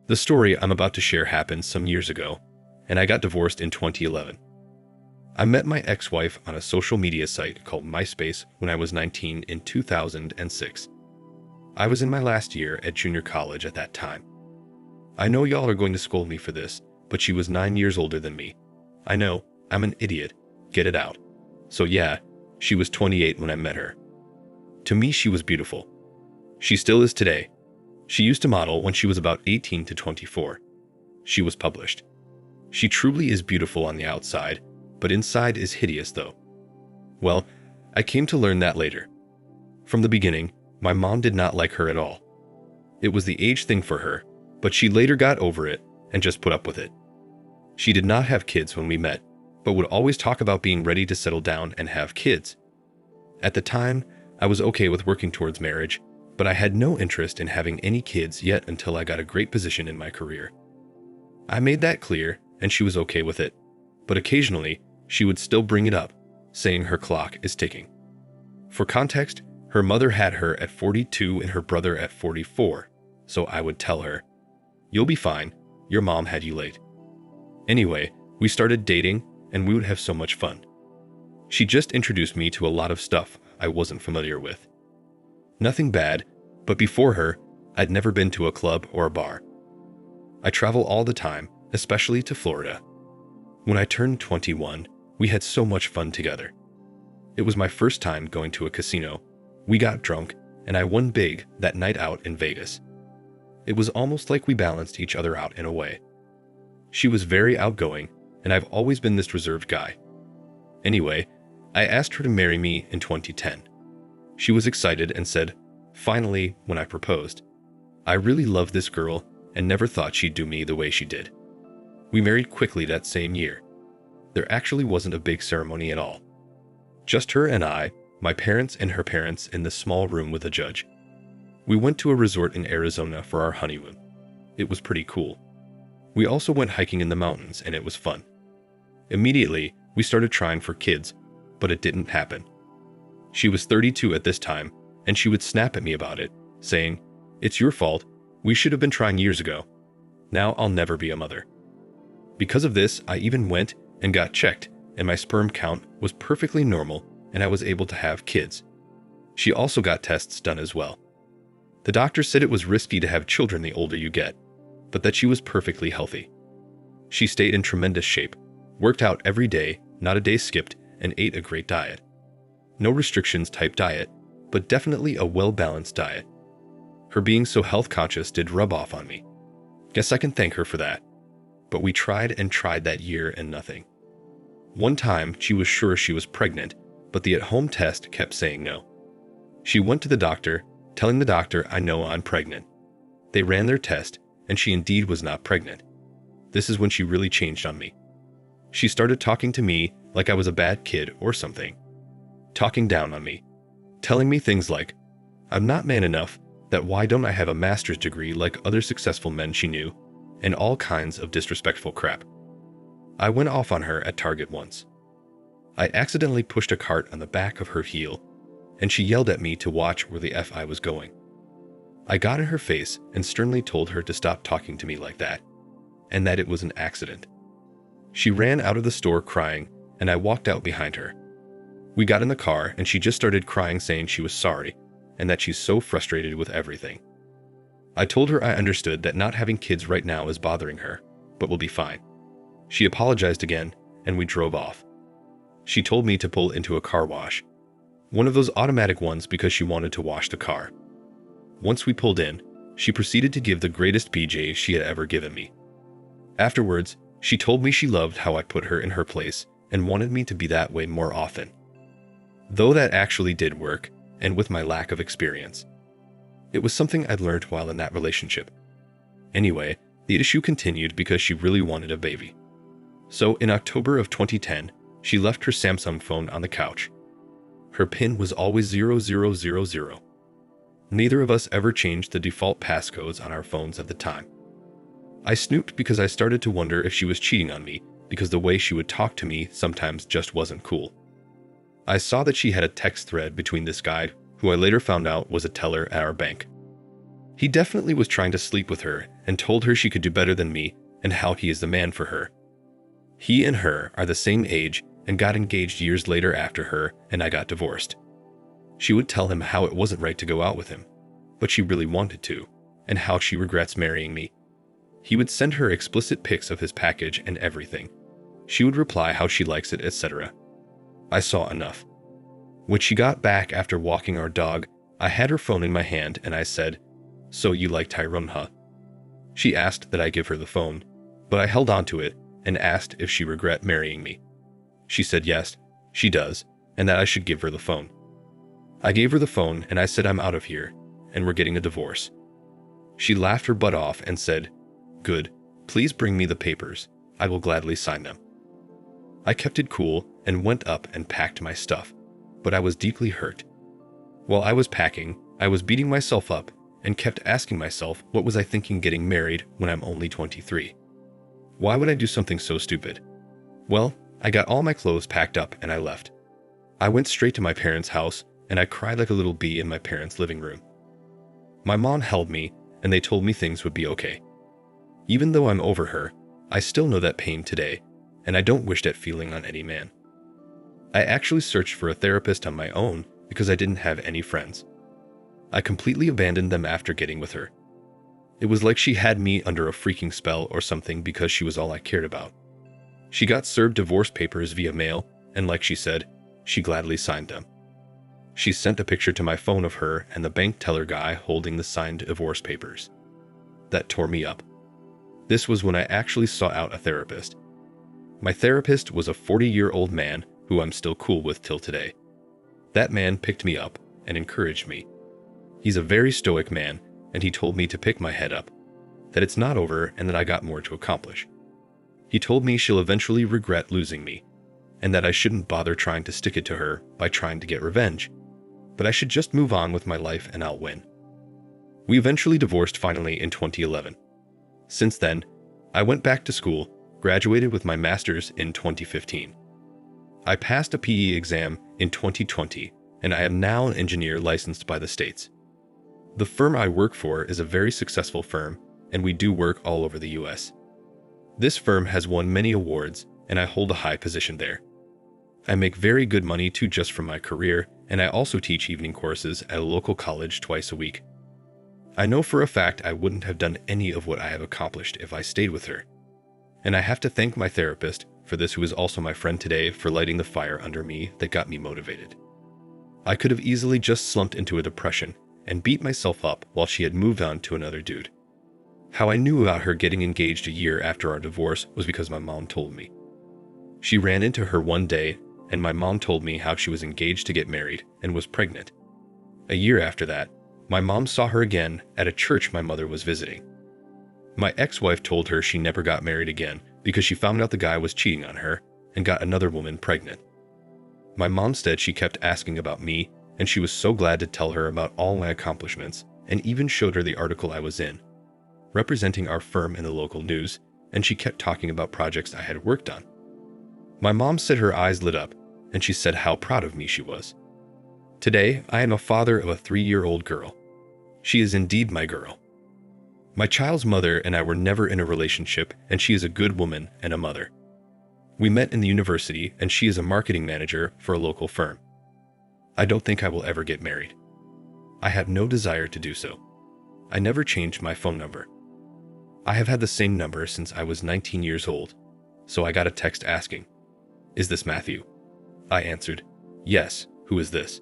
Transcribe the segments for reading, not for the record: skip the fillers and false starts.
The story I'm about to share happened some years ago, and I got divorced in 2011. I met my ex-wife on a social media site called MySpace when I was 19 in 2006. I was in my last year at junior college at that time. I know y'all are going to scold me for this, but she was 9 years older than me. I know, I'm an idiot. Get it out. So yeah, she was 28 when I met her. To me, she was beautiful. She still is today. She used to model when she was about 18 to 24. She was published. She truly is beautiful on the outside, but inside is hideous though. Well, I came to learn that later. From the beginning, my mom did not like her at all. It was the age thing for her, but she later got over it and just put up with it. She did not have kids when we met, but would always talk about being ready to settle down and have kids. At the time, I was okay with working towards marriage, but I had no interest in having any kids yet until I got a great position in my career. I made that clear, and she was okay with it, but occasionally, she would still bring it up, saying her clock is ticking. For context, her mother had her at 42 and her brother at 44, so I would tell her, "You'll be fine, your mom had you late." Anyway, we started dating, and we would have so much fun. She just introduced me to a lot of stuff I wasn't familiar with. Nothing bad, but before her, I'd never been to a club or a bar. I travel all the time, especially to Florida. When I turned 21, we had so much fun together. It was my first time going to a casino. We got drunk, and I won big that night out in Vegas. It was almost like we balanced each other out in a way. She was very outgoing, and I've always been this reserved guy. Anyway, I asked her to marry me in 2010. She was excited and said, finally, when I proposed, "I really love this girl and never thought she'd do me the way she did." We married quickly that same year. There actually wasn't a big ceremony at all. Just her and I, my parents and her parents in the small room with a judge. We went to a resort in Arizona for our honeymoon. It was pretty cool. We also went hiking in the mountains and it was fun. Immediately, we started trying for kids, but it didn't happen. She was 32 at this time, and she would snap at me about it, saying, "It's your fault. We should have been trying years ago. Now I'll never be a mother." Because of this, I even went and got checked, and my sperm count was perfectly normal, and I was able to have kids. She also got tests done as well. The doctor said it was risky to have children the older you get, but that she was perfectly healthy. She stayed in tremendous shape, worked out every day, not a day skipped, and ate a great diet. No restrictions type diet, but definitely a well-balanced diet. Her being so health conscious did rub off on me. Guess I can thank her for that. But we tried and tried that year and nothing. One time, she was sure she was pregnant, but the at-home test kept saying no. She went to the doctor, telling the doctor, "I know I'm pregnant." They ran their test, and she indeed was not pregnant. This is when she really changed on me. She started talking to me like I was a bad kid or something. Talking down on me. Telling me things like, "I'm not man enough, that why don't I have a master's degree like other successful men she knew," and all kinds of disrespectful crap. I went off on her at Target once. I accidentally pushed a cart on the back of her heel, and she yelled at me to watch where the F I was going. I got in her face and sternly told her to stop talking to me like that, and that it was an accident. She ran out of the store crying, and I walked out behind her. We got in the car, and she just started crying, saying she was sorry, and that she's so frustrated with everything. I told her I understood that not having kids right now is bothering her, but will be fine. She apologized again, and we drove off. She told me to pull into a car wash. One of those automatic ones because she wanted to wash the car. Once we pulled in, she proceeded to give the greatest PJ she had ever given me. Afterwards, she told me she loved how I put her in her place and wanted me to be that way more often. Though that actually did work, and with my lack of experience. It was something I'd learned while in that relationship. Anyway, the issue continued because she really wanted a baby. So in October of 2010, she left her Samsung phone on the couch. Her PIN was always 0000. Neither of us ever changed the default passcodes on our phones at the time. I snooped because I started to wonder if she was cheating on me because the way she would talk to me sometimes just wasn't cool. I saw that she had a text thread between this guy, who I later found out was a teller at our bank. He definitely was trying to sleep with her and told her she could do better than me and how he is the man for her. He and her are the same age and got engaged years later after her and I got divorced. She would tell him how it wasn't right to go out with him, but she really wanted to, and how she regrets marrying me. He would send her explicit pics of his package and everything. She would reply how she likes it, etc. I saw enough. When she got back after walking our dog, I had her phone in my hand and I said, "So you like Tyrone, huh?" She asked that I give her the phone, but I held on to it and asked if she regret marrying me. She said yes, she does, and that I should give her the phone. I gave her the phone and I said I'm out of here, and we're getting a divorce. She laughed her butt off and said, "Good, please bring me the papers, I will gladly sign them." I kept it cool and went up and packed my stuff, but I was deeply hurt. While I was packing, I was beating myself up and kept asking myself what was I thinking getting married when I'm only 23. Why would I do something so stupid? Well, I got all my clothes packed up and I left. I went straight to my parents' house and I cried like a little bee in my parents' living room. My mom held me and they told me things would be okay. Even though I'm over her, I still know that pain today, and I don't wish that feeling on any man. I actually searched for a therapist on my own because I didn't have any friends. I completely abandoned them after getting with her. It was like she had me under a freaking spell or something because she was all I cared about. She got served divorce papers via mail, and like she said, she gladly signed them. She sent a picture to my phone of her and the bank teller guy holding the signed divorce papers. That tore me up. This was when I actually sought out a therapist. My therapist was a 40-year-old man who I'm still cool with till today. That man picked me up and encouraged me. He's a very stoic man, and he told me to pick my head up, that it's not over and that I got more to accomplish. He told me she'll eventually regret losing me, and that I shouldn't bother trying to stick it to her by trying to get revenge, but I should just move on with my life and I'll win. We eventually divorced finally in 2011. Since then, I went back to school, graduated with my master's in 2015. I passed a PE exam in 2020, and I am now an engineer licensed by the states. The firm I work for is a very successful firm, and we do work all over the US. This firm has won many awards, and I hold a high position there. I make very good money too just from my career, and I also teach evening courses at a local college twice a week. I know for a fact I wouldn't have done any of what I have accomplished if I stayed with her. And I have to thank my therapist for this, who is also my friend today, for lighting the fire under me that got me motivated. I could have easily just slumped into a depression and beat myself up while she had moved on to another dude. How I knew about her getting engaged a year after our divorce was because my mom told me. She ran into her one day, and my mom told me how she was engaged to get married and was pregnant. A year after that, my mom saw her again at a church my mother was visiting. My ex-wife told her she never got married again because she found out the guy was cheating on her and got another woman pregnant. My mom said she kept asking about me, and she was so glad to tell her about all my accomplishments, and even showed her the article I was in, representing our firm in the local news, and she kept talking about projects I had worked on. My mom said her eyes lit up, and she said how proud of me she was. Today, I am a father of a 3-year-old girl. She is indeed my girl. My child's mother and I were never in a relationship, and she is a good woman and a mother. We met in the university, and she is a marketing manager for a local firm. I don't think I will ever get married. I have no desire to do so. I never changed my phone number. I have had the same number since I was 19 years old, so I got a text asking, "Is this Matthew?" I answered, "Yes, who is this?"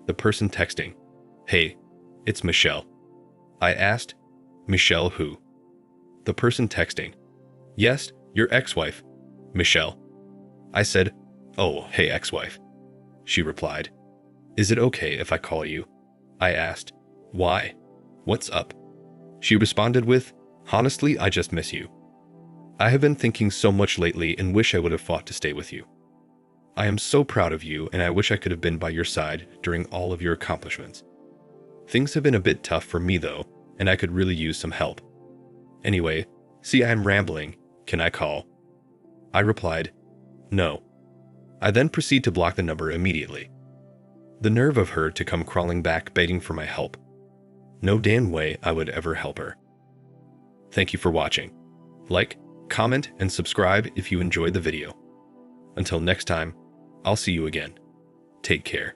The person texting, "Hey, it's Michelle." I asked, "Michelle who?" The person texting, "Yes, your ex-wife, Michelle." I said, "Oh, hey ex-wife." She replied, "Is it okay if I call you?" I asked, "Why? What's up?" She responded with, "Honestly, I just miss you. I have been thinking so much lately and wish I would have fought to stay with you. I am so proud of you, and I wish I could have been by your side during all of your accomplishments. Things have been a bit tough for me though, and I could really use some help. Anyway, see, I am rambling. Can I call?" I replied, "No." I then proceed to block the number immediately. The nerve of her to come crawling back begging for my help. No damn way I would ever help her. Thank you for watching. Like, comment, and subscribe if you enjoyed the video. Until next time, I'll see you again. Take care.